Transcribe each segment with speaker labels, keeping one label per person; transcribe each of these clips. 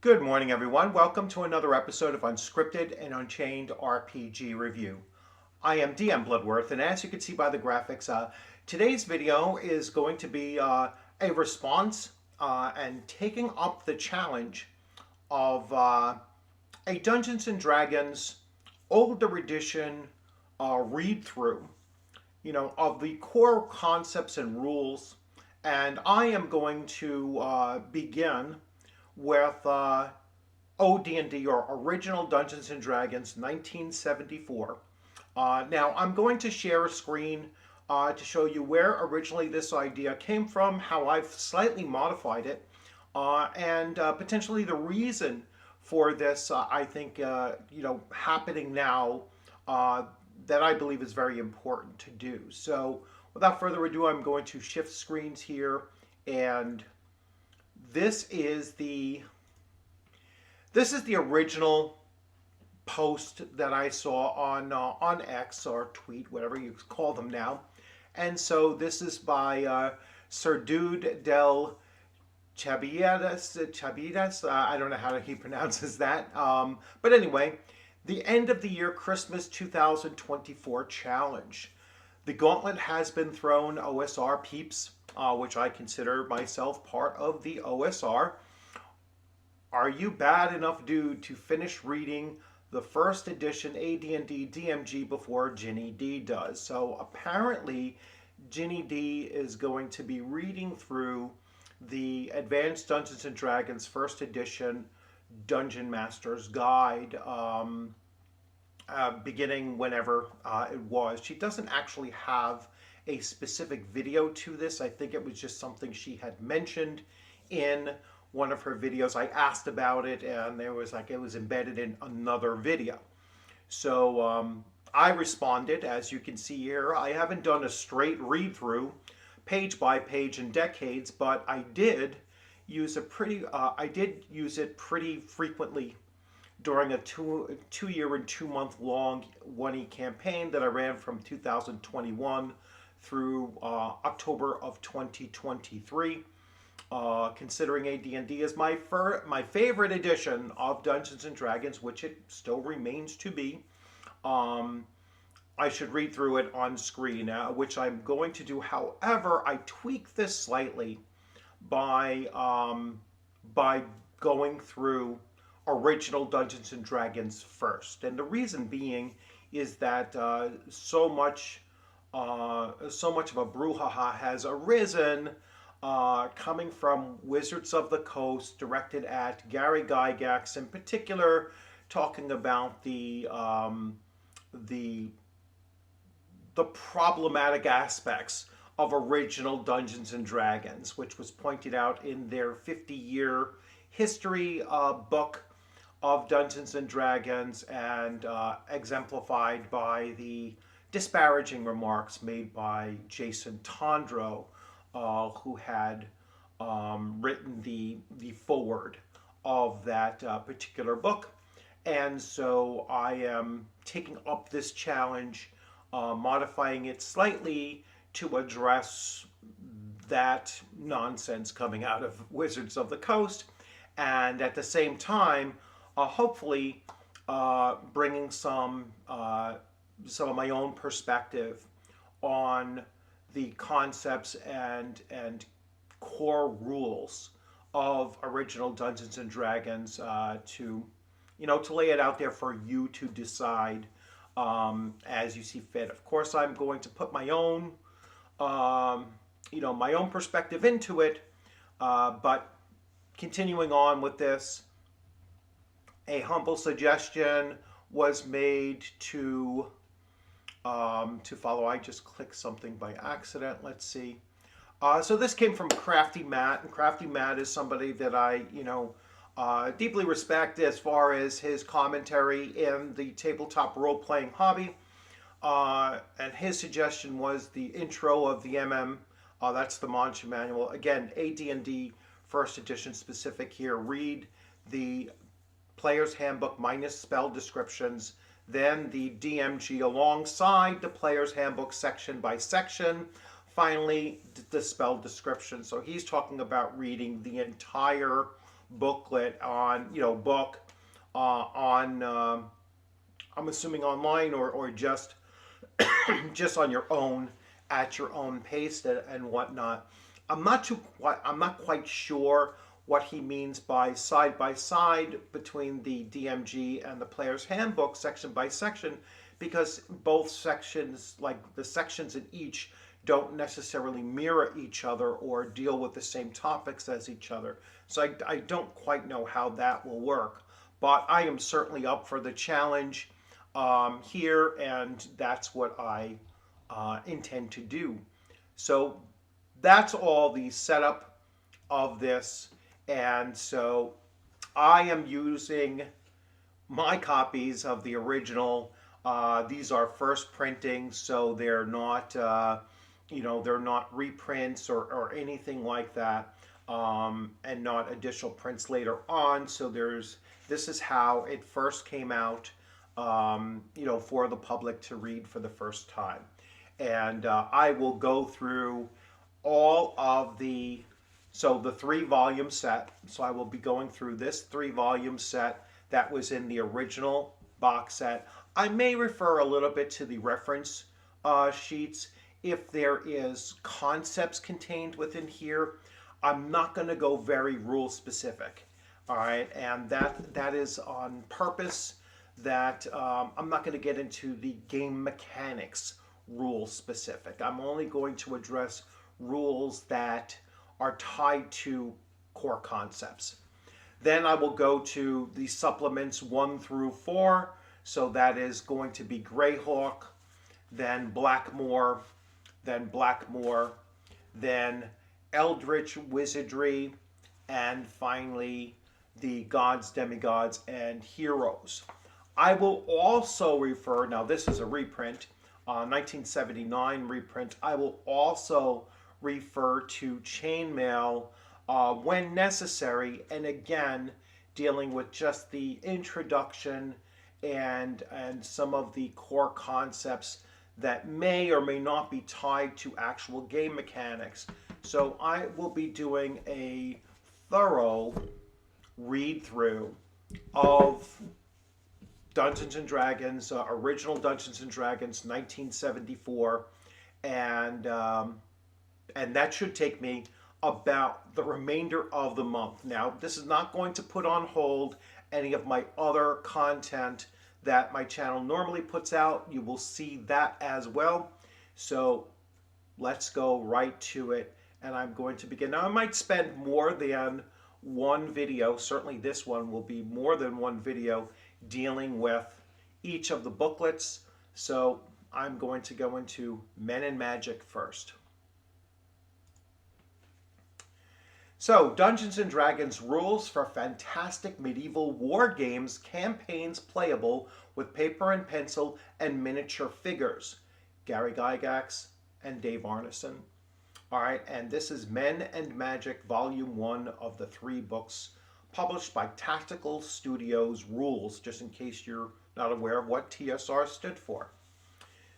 Speaker 1: Good morning, everyone. Welcome to another episode of Unscripted and Unchained RPG Review. I am DM Bloodworth, and as you can see by the graphics, today's video is going to be a response and taking up the challenge of a Dungeons and Dragons older edition read-through, of the core concepts and rules. And I am going to begin with OD&D, or Original Dungeons and Dragons 1974. Now, I'm going to share a screen to show you where originally this idea came from, how I've slightly modified it, and potentially the reason for this, I think, happening now that I believe is very important to do. So, without further ado, I'm going to shift screens here, and this is the original post that I saw on X or tweet, whatever you call them now. And so this is by Sir Dude del Chabidas. I don't know how he pronounces that. But anyway, the end of the year Christmas 2024 challenge. The gauntlet has been thrown, OSR peeps, which I consider myself part of the OSR. Are you bad enough, dude, to finish reading the first edition AD&D DMG before Ginny D does? So apparently, Ginny D is going to be reading through the Advanced Dungeons and Dragons first edition Dungeon Master's Guide, beginning whenever it was. She doesn't actually have a specific video to this. I think it was just something she had mentioned in one of her videos. I asked about it, and there was it was embedded in another video. So I responded, as you can see here. I haven't done a straight read through, page by page, in decades, but I did use it pretty frequently during a two-year and 2-month long 1E campaign that I ran from 2021 through October of 2023. Considering AD&D is my favorite edition of Dungeons and Dragons, which it still remains to be, I should read through it on screen, which I'm going to do. However, I tweak this slightly by going through original Dungeons and Dragons first, and the reason being is that so much of a brouhaha has arisen coming from Wizards of the Coast, directed at Gary Gygax in particular, talking about the problematic aspects of original Dungeons and Dragons, which was pointed out in their 50-year history book of Dungeons and Dragons, and exemplified by the disparaging remarks made by Jason Tondreau, who had written the foreword of that particular book. And so I am taking up this challenge, modifying it slightly to address that nonsense coming out of Wizards of the Coast, and at the same time, hopefully bringing some of my own perspective on the concepts and core rules of original Dungeons and Dragons, to lay it out there for you to decide as you see fit. Of course, I'm going to put my own my own perspective into it, but continuing on with this, a humble suggestion was made to follow. I just clicked something by accident. Let's see. So this came from Crafty Matt, and Crafty Matt is somebody that I deeply respect as far as his commentary in the tabletop role-playing hobby. And his suggestion was the intro of the MM. That's the Mancha Manual. Again, AD&D first edition specific here. Read the Player's Handbook minus spell descriptions, then the DMG alongside the Player's Handbook section by section, finally the spell description. So he's talking about reading the entire booklet on, book on, I'm assuming online or just on your own, at your own pace and whatnot. I'm not quite sure what he means by side between the DMG and the player's handbook section by section, because both sections, like the sections in each, don't necessarily mirror each other or deal with the same topics as each other. So I don't quite know how that will work, but I am certainly up for the challenge here, and that's what I intend to do. So that's all the setup of this. And so I am using my copies of the original. These are first printings, so they're not, they're not reprints or anything like that, and not additional prints later on. So this is how it first came out, for the public to read for the first time. And I will go through all of the 3-volume set. So I will be going through this 3-volume set that was in the original box set. I may refer a little bit to the reference sheets if there is concepts contained within here. I'm not going to go very rule specific. All right, and that is on purpose. That I'm not going to get into the game mechanics rule specific. I'm only going to address rules that are tied to core concepts. Then I will go to the supplements 1 through 4. So that is going to be Greyhawk, then Blackmoor, then Eldritch Wizardry, and finally the Gods, Demigods, and Heroes. I will also refer, now this is a reprint, 1979 reprint. I will also refer to Chainmail when necessary, and again dealing with just the introduction and some of the core concepts that may or may not be tied to actual game mechanics. So I will be doing a thorough read through of Dungeons and Dragons, original Dungeons and Dragons, 1974, and that should take me about the remainder of the month. Now, this is not going to put on hold any of my other content that my channel normally puts out. You will see that as well. So let's go right to it, and I'm going to begin. Now, I might spend more than one video, certainly this one will be more than one video, dealing with each of the booklets. So I'm going to go into Men and Magic first. So, Dungeons & Dragons rules for fantastic medieval war games, campaigns playable with paper and pencil and miniature figures. Gary Gygax and Dave Arneson. All right, and this is Men and Magic, Volume 1 of the 3 books, published by Tactical Studios Rules, just in case you're not aware of what TSR stood for.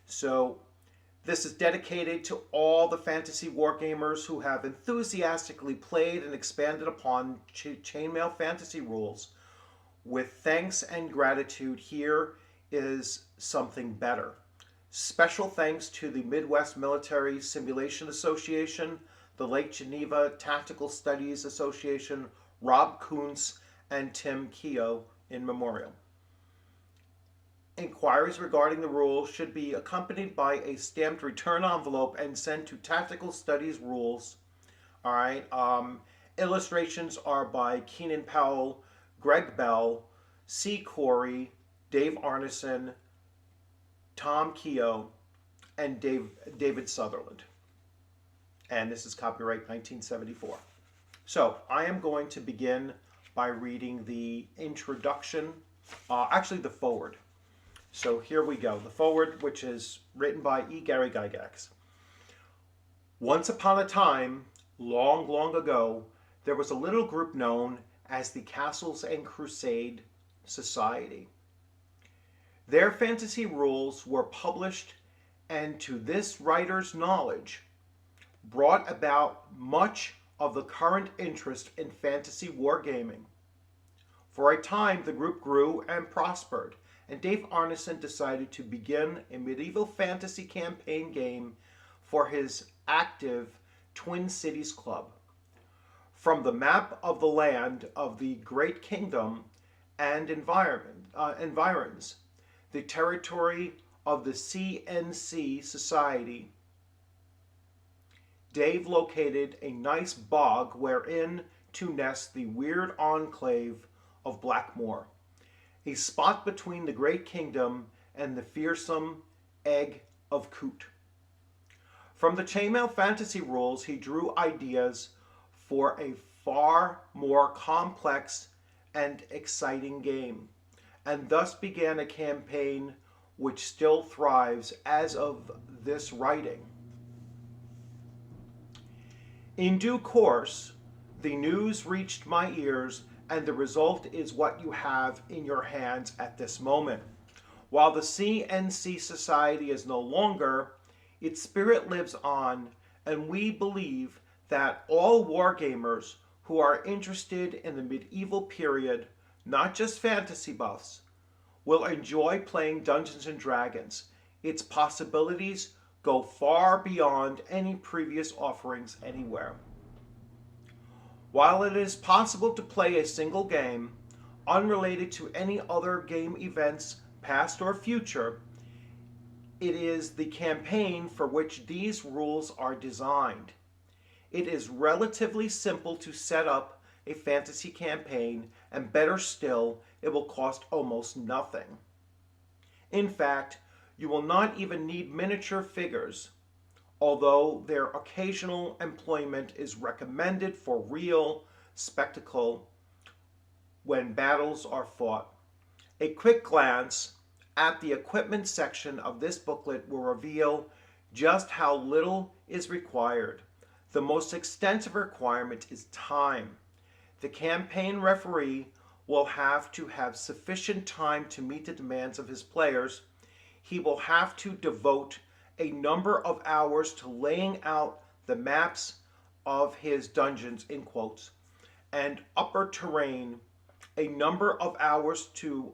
Speaker 1: So, this is dedicated to all the fantasy wargamers who have enthusiastically played and expanded upon Chainmail fantasy rules. With thanks and gratitude, here is something better. Special thanks to the Midwest Military Simulation Association, the Lake Geneva Tactical Studies Association, Rob Kuntz, and Tim Keogh in memoriam. Inquiries regarding the rules should be accompanied by a stamped return envelope and sent to Tactical Studies Rules. All right. Illustrations are by Keenan Powell, Greg Bell, C. Corey, Dave Arneson, Tom Keogh, and David Sutherland. And this is copyright 1974. So I am going to begin by reading the introduction, actually the foreword. So here we go. The foreword, which is written by E. Gary Gygax. Once upon a time, long, long ago, there was a little group known as the Castles and Crusade Society. Their fantasy rules were published and, to this writer's knowledge, brought about much of the current interest in fantasy wargaming. For a time, the group grew and prospered, and Dave Arneson decided to begin a medieval fantasy campaign game for his active Twin Cities Club. From the map of the land of the Great Kingdom and environs, the territory of the CNC Society, Dave located a nice bog wherein to nest the weird enclave of Blackmoor, a spot between the Great Kingdom and the fearsome Egg of Coot. From the chainmail fantasy rules, he drew ideas for a far more complex and exciting game, and thus began a campaign which still thrives as of this writing. In due course, the news reached my ears, and the result is what you have in your hands at this moment. While the CNC Society is no longer, its spirit lives on, and we believe that all wargamers who are interested in the medieval period, not just fantasy buffs, will enjoy playing Dungeons & Dragons. Its possibilities go far beyond any previous offerings anywhere. While it is possible to play a single game, unrelated to any other game events, past or future, it is the campaign for which these rules are designed. It is relatively simple to set up a fantasy campaign, and better still, it will cost almost nothing. In fact, you will not even need miniature figures, although their occasional employment is recommended for real spectacle when battles are fought. A quick glance at the equipment section of this booklet will reveal just how little is required. The most extensive requirement is time. The campaign referee will have to have sufficient time to meet the demands of his players. He will have to devote a number of hours to laying out the maps of his dungeons, in quotes, and upper terrain, a number of hours to,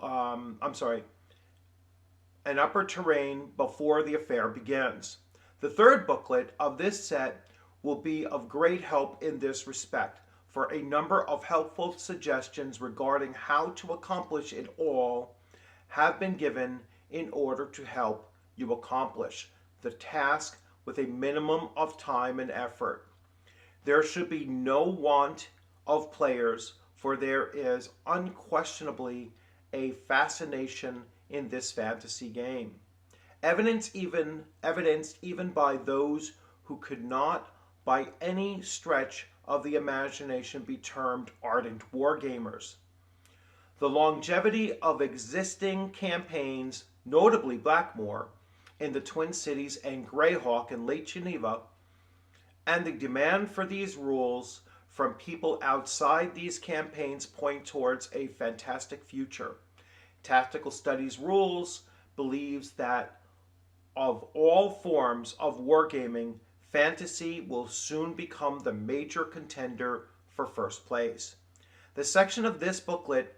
Speaker 1: an upper terrain before the affair begins. The third booklet of this set will be of great help in this respect, for a number of helpful suggestions regarding how to accomplish it all have been given in order to help you accomplish the task with a minimum of time and effort. There should be no want of players, for there is unquestionably a fascination in this fantasy game, evidenced even by those who could not by any stretch of the imagination be termed ardent wargamers. The longevity of existing campaigns, notably Blackmoor in the Twin Cities and Greyhawk in Lake Geneva, and the demand for these rules from people outside these campaigns point towards a fantastic future. Tactical Studies Rules believes that of all forms of wargaming, fantasy will soon become the major contender for first place. The section of this booklet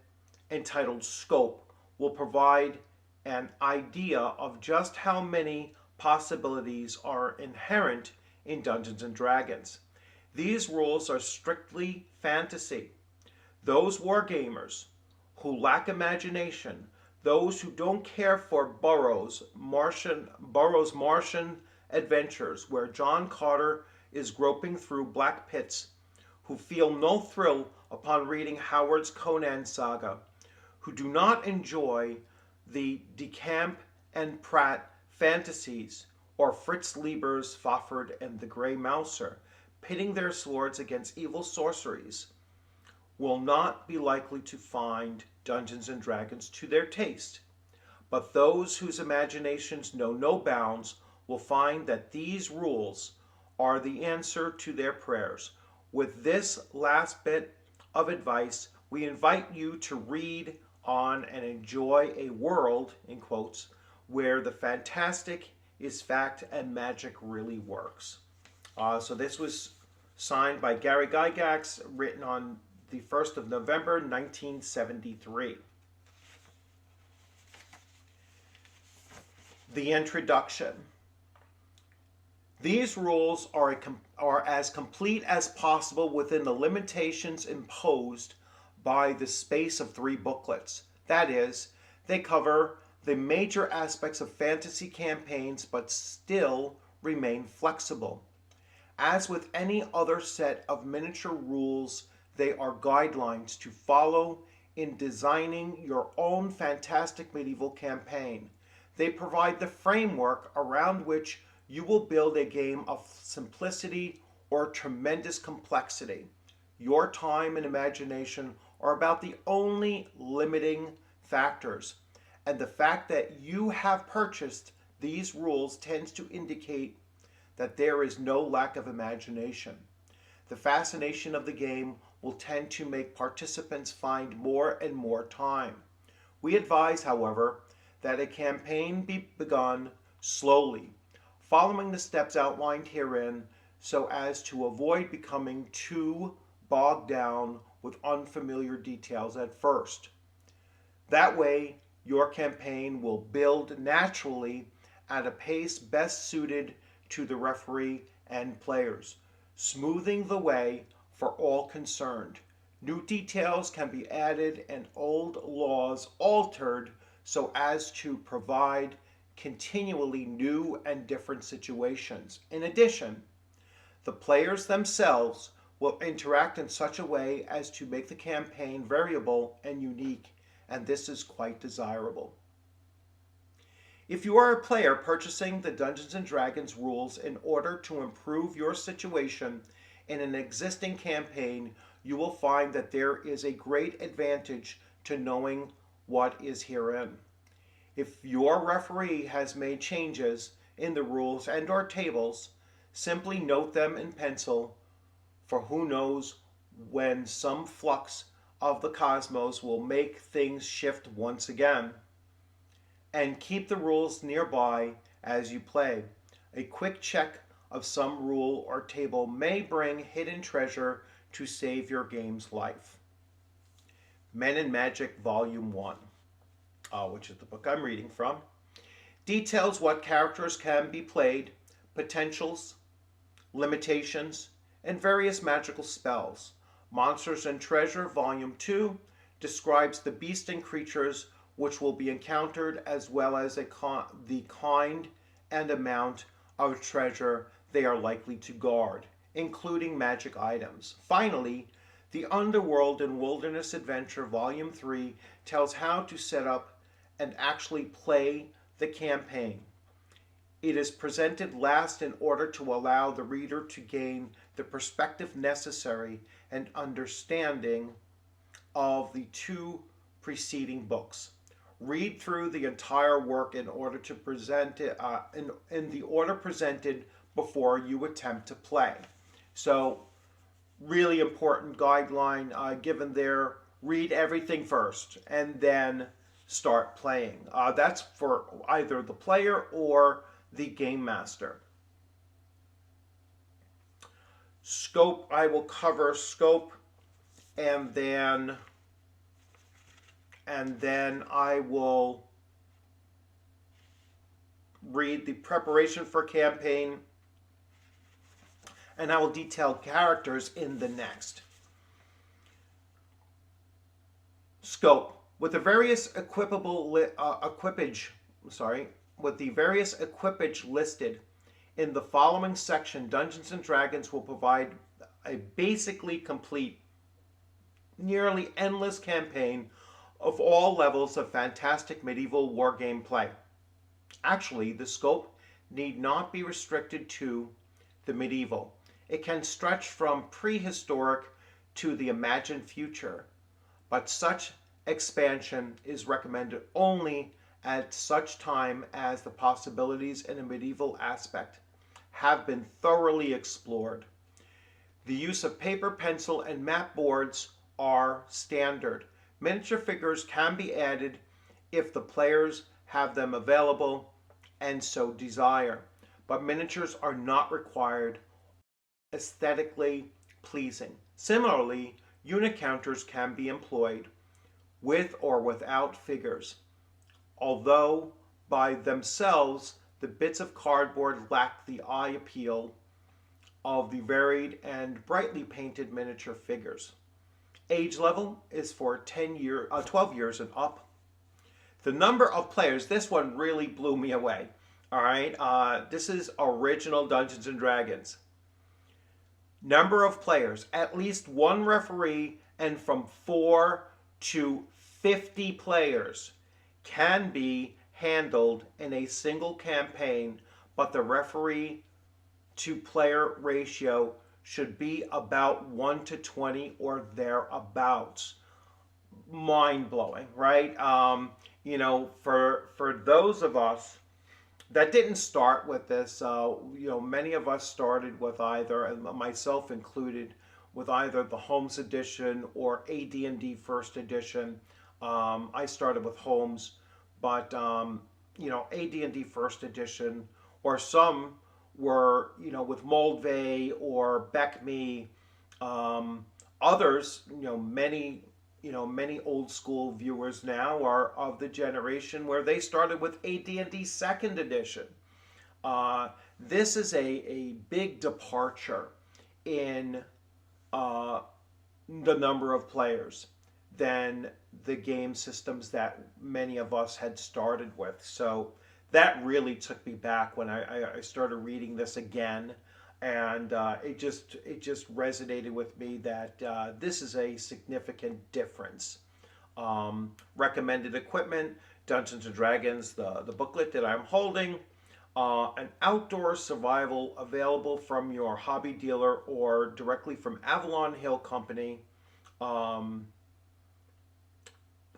Speaker 1: entitled Scope will provide an idea of just how many possibilities are inherent in Dungeons & Dragons. These rules are strictly fantasy. Those wargamers who lack imagination, those who don't care for Burroughs' Martian adventures where John Carter is groping through black pits, who feel no thrill upon reading Howard's Conan saga, who do not enjoy the De Camp and Pratt fantasies or Fritz Lieber's Fafhrd and the Grey Mouser, pitting their swords against evil sorceries, will not be likely to find Dungeons & Dragons to their taste. But those whose imaginations know no bounds will find that these rules are the answer to their prayers. With this last bit of advice, we invite you to read on and enjoy a world, in quotes, where the fantastic is fact and magic really works. So this was signed by Gary Gygax, written on the 1st of November 1973. The introduction. These rules are as complete as possible within the limitations imposed by the space of 3 booklets. That is, they cover the major aspects of fantasy campaigns but still remain flexible. As with any other set of miniature rules, they are guidelines to follow in designing your own fantastic medieval campaign. They provide the framework around which you will build a game of simplicity or tremendous complexity. Your time and imagination are about the only limiting factors, and the fact that you have purchased these rules tends to indicate that there is no lack of imagination. The fascination of the game will tend to make participants find more and more time. We advise, however, that a campaign be begun slowly, following the steps outlined herein so as to avoid becoming too bogged down with unfamiliar details at first. That way, your campaign will build naturally at a pace best suited to the referee and players, smoothing the way for all concerned. New details can be added and old laws altered so as to provide continually new and different situations. In addition, the players themselves will interact in such a way as to make the campaign variable and unique, and this is quite desirable. If you are a player purchasing the Dungeons & Dragons rules in order to improve your situation in an existing campaign, you will find that there is a great advantage to knowing what is herein. If your referee has made changes in the rules and/or tables, simply note them in pencil, for who knows when some flux of the cosmos will make things shift once again. And keep the rules nearby as you play. A quick check of some rule or table may bring hidden treasure to save your game's life. Men in Magic Volume 1, which is the book I'm reading from, details what characters can be played, potentials, limitations, and various magical spells. Monsters and Treasure Volume 2 describes the beasts and creatures which will be encountered, as well as the kind and amount of treasure they are likely to guard, including magic items. Finally, the Underworld and Wilderness Adventure Volume 3 tells how to set up and actually play the campaign. It is presented last in order to allow the reader to gain the perspective necessary and understanding of the 2 preceding books. Read through the entire work in order to present it in the order presented before you attempt to play. So, really important guideline given there. Read everything first and then start playing. That's for either the player or the game master. Scope, I will cover scope, and then I will read the preparation for campaign, and I will detail characters in the next. Scope. With the various equipage listed in the following section, Dungeons & Dragons will provide a basically complete, nearly endless campaign of all levels of fantastic medieval wargame play. Actually, the scope need not be restricted to the medieval. It can stretch from prehistoric to the imagined future, but such expansion is recommended only at such time as the possibilities in a medieval aspect have been thoroughly explored. The use of paper, pencil, and map boards are standard. Miniature figures can be added if the players have them available and so desire, but miniatures are not required. Aesthetically pleasing. Similarly, unit counters can be employed with or without figures, although by themselves the bits of cardboard lack the eye appeal of the varied and brightly painted miniature figures. Age level is for 12 years and up. The number of players, this one really blew me away. All right, this is original Dungeons and Dragons. Number of players, at least one referee, and from 4 to 50 players can be handled in a single campaign, but the referee to player ratio should be about 1 to 20 or thereabouts. Mind blowing, right? For those of us that didn't start with this, many of us started with either, and myself included, with either the Holmes edition or AD&D first edition. I started with Holmes, but AD&D first edition, or some were, with Moldvay or Beckme. Others, many old school viewers now are of the generation where they started with AD&D second edition. This is a big departure in the number of players than the game systems that many of us had started with. So that really took me back when I started reading this again, and it just resonated with me that this is a significant difference. Recommended equipment: Dungeons and Dragons, the booklet that I'm holding, an outdoor survival available from your hobby dealer or directly from Avalon Hill Company.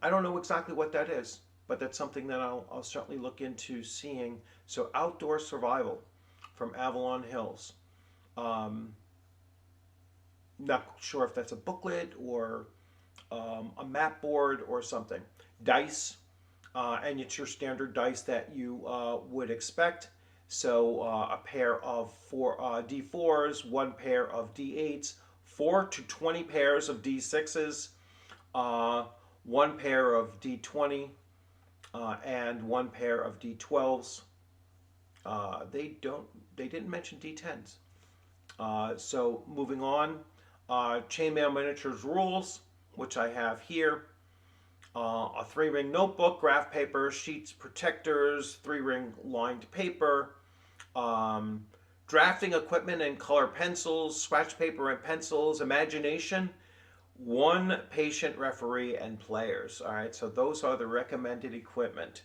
Speaker 1: I don't know exactly what that is, but that's something that I'll certainly look into seeing. So outdoor survival from Avalon Hills. Not sure if that's a booklet or a map board or something. Dice, and it's your standard dice that you would expect. So a pair of D4s, one pair of D8s, 4 to 20 pairs of D6s, one pair of D20, and one pair of D12s. They didn't mention D10s. So moving on, Chainmail Miniatures rules, which I have here. A 3-ring notebook, graph paper, sheets, protectors, 3-ring lined paper, drafting equipment and color pencils, scratch paper and pencils, imagination, one patient, referee, and players. All right, so those are the recommended equipment.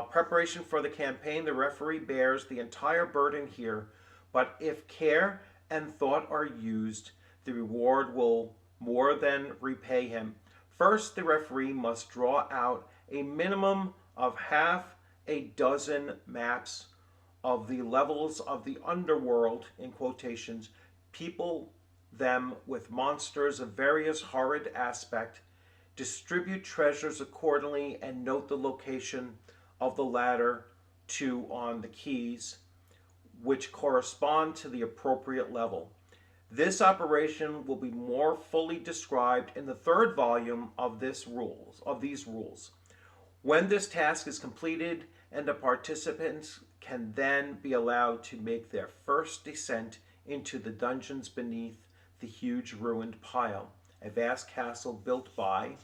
Speaker 1: Preparation for the campaign: the referee bears the entire burden here, but if care and thought are used, the reward will more than repay him. First, the referee must draw out a minimum of half a dozen maps of the levels of the underworld, in quotations, people them with monsters of various horrid aspect, distribute treasures accordingly, and note the location of the latter two on the keys, which correspond to the appropriate level. This operation will be more fully described in the 3rd volume of these rules. When this task is completed, and the participants can then be allowed to make their first descent into the dungeons beneath the huge ruined pile, a vast castle built by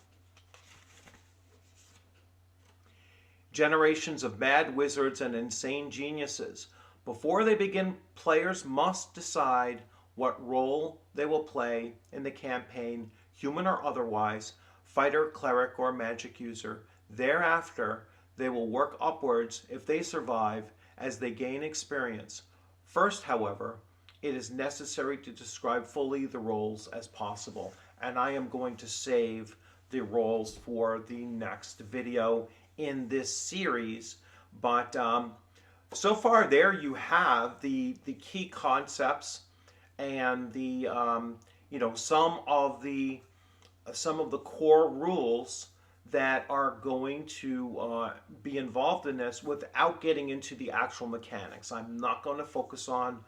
Speaker 1: generations of mad wizards and insane geniuses. Before they begin, players must decide what role they will play in the campaign, human or otherwise, fighter, cleric, or magic user. Thereafter, they will work upwards if they survive as they gain experience. First, however, it is necessary to describe fully the roles as possible, and I am going to save the roles for the next video in this series. But so far there you have the key concepts and the some of the core rules that are going to be involved in this without getting into the actual mechanics. I'm not going to focus on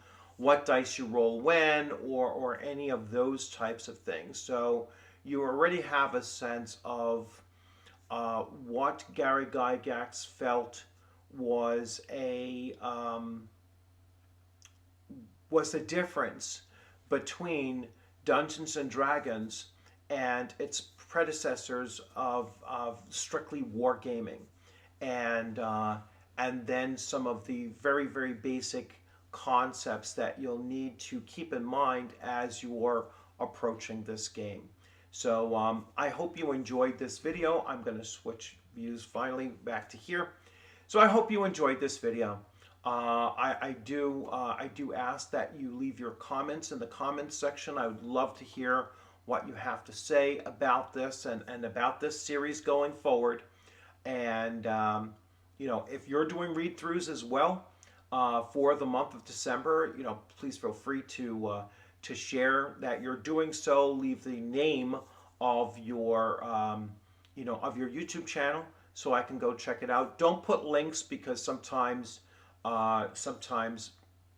Speaker 1: what dice you roll when, or any of those types of things. So you already have a sense of what Gary Gygax felt was was the difference between Dungeons and Dragons and its predecessors of strictly wargaming, and and then some of the very basic concepts that you'll need to keep in mind as you're approaching this game. So I hope you enjoyed this video. I'm going to switch views finally back to here. So I hope you enjoyed this video. I do ask that you leave your comments in the comments section. I would love to hear what you have to say about this and about this series going forward. And you know, if you're doing read-throughs as well for the month of December, you know, please feel free to share that you're doing so. Leave the name of your you know, of your YouTube channel so I can go check it out. Don't put links, because sometimes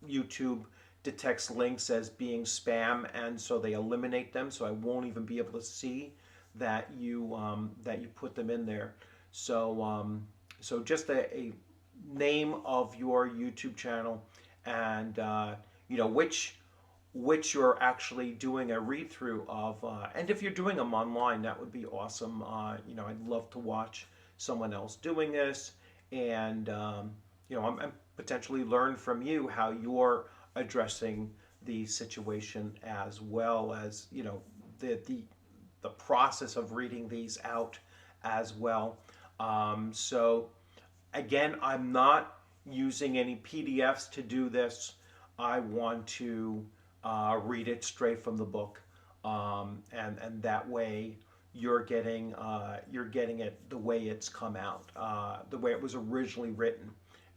Speaker 1: YouTube detects links as being spam, and so they eliminate them. So I won't even be able to see that you put them in there. So so just a name of your YouTube channel, and you know, which you're actually doing a read through of, and if you're doing them online, that would be awesome. You know, I'd love to watch someone else doing this, and you know, I'm potentially learn from you how you're addressing the situation, as well as, you know, the process of reading these out as well. So again, I'm not using any PDFs to do this. I want to read it straight from the book, and that way you're getting it the way it's come out, the way it was originally written.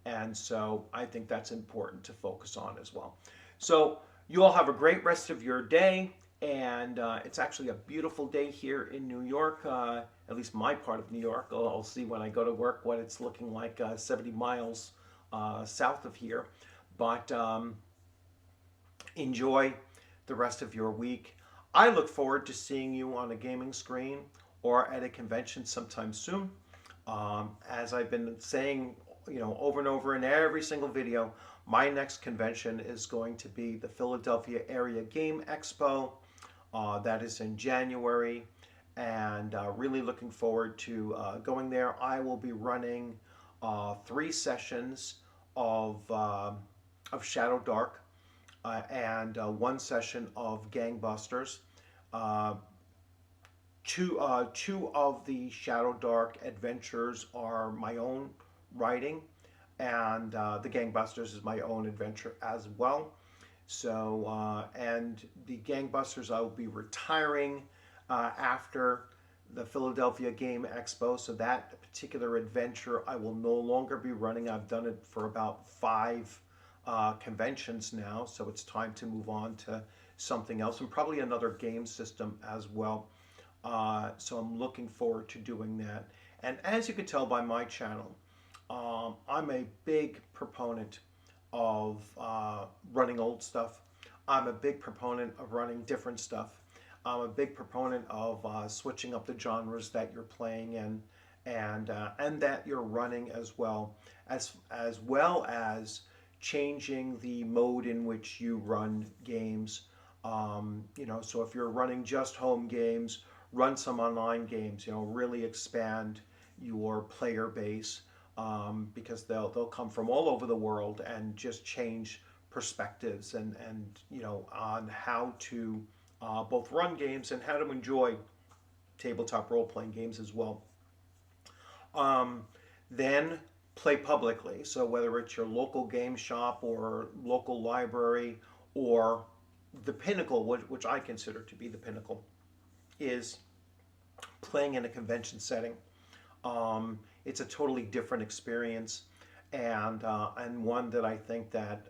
Speaker 1: And so I think that's important to focus on as well. So you all have a great rest of your day. And it's actually a beautiful day here in New York, at least my part of New York. I'll see when I go to work what it's looking like 70 miles south of here. But enjoy the rest of your week. I look forward to seeing you on a gaming screen or at a convention sometime soon. As I've been saying, you know, over and over in every single video, my next convention is going to be the Philadelphia Area Game Expo. That is in January, and really looking forward to going there. I will be running 3 sessions of Shadow Dark, and 1 session of Gangbusters. Two of the Shadow Dark adventures are my own writing, and the Gangbusters is my own adventure as well. So, and the Gangbusters, I will be retiring after the Philadelphia Game Expo. So that particular adventure I will no longer be running. I've done it for about 5 conventions now. So it's time to move on to something else, and probably another game system as well. So I'm looking forward to doing that. And as you can tell by my channel, I'm a big proponent of running old stuff. I'm a big proponent of running different stuff. I'm a big proponent of switching up the genres that you're playing in, and that you're running as well as changing the mode in which you run games. You know, so if you're running just home games, run some online games. You know, really expand your player base. Because they'll come from all over the world, and just change perspectives and you know, on how to both run games and how to enjoy tabletop role-playing games as well. Then play publicly. So whether it's your local game shop or local library, or the pinnacle, which I consider to be the pinnacle, is playing in a convention setting. It's a totally different experience, and one that I think that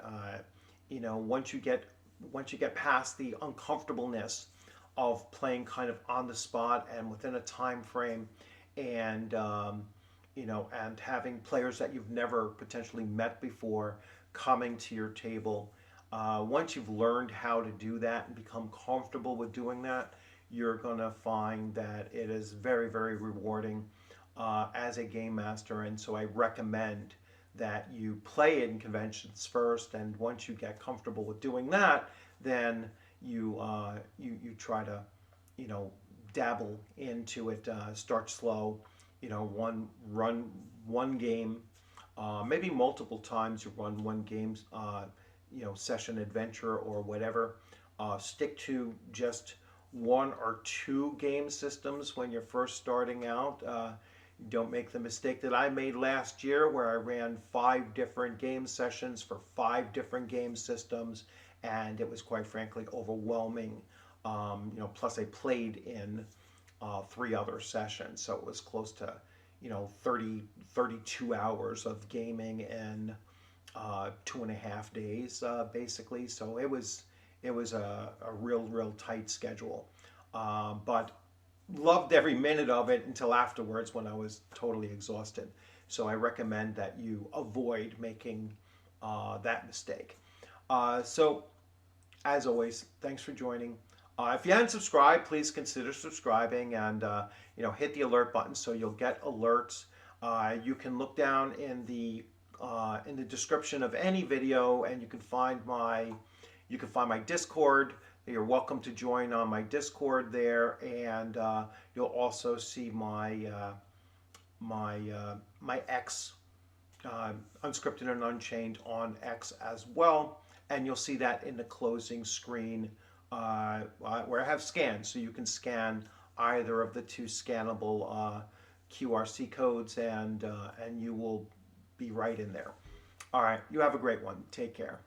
Speaker 1: you know, once you get past the uncomfortableness of playing kind of on the spot and within a time frame, and you know, and having players that you've never potentially met before coming to your table, Once you've learned how to do that and become comfortable with doing that, you're going to find that it is very, very rewarding as a game master. And so I recommend that you play in conventions first, and once you get comfortable with doing that, then you try to, you know, dabble into it. Start slow, you know, run one game, maybe multiple times. You run one game, you know, session adventure or whatever. Stick to just one or two game systems when you're first starting out. Don't make the mistake that I made last year where I ran 5 different game sessions for 5 different game systems, and it was quite frankly overwhelming. You know, plus I played in 3 other sessions, so it was close to, you know, 32 hours of gaming in 2.5 days, basically. So it was a real tight schedule, but loved every minute of it until afterwards when I was totally exhausted. So I recommend that you avoid making that mistake. So as always, thanks for joining. If you haven't subscribed, please consider subscribing, and you know, hit the alert button so you'll get alerts. You can look down in the description of any video, and you can find my Discord. You're welcome to join on my Discord there, and you'll also see my X, Unscripted and Unchained on X as well, and you'll see that in the closing screen where I have scans, so you can scan either of the 2 scannable QRC codes, and you will be right in there. All right, you have a great one. Take care.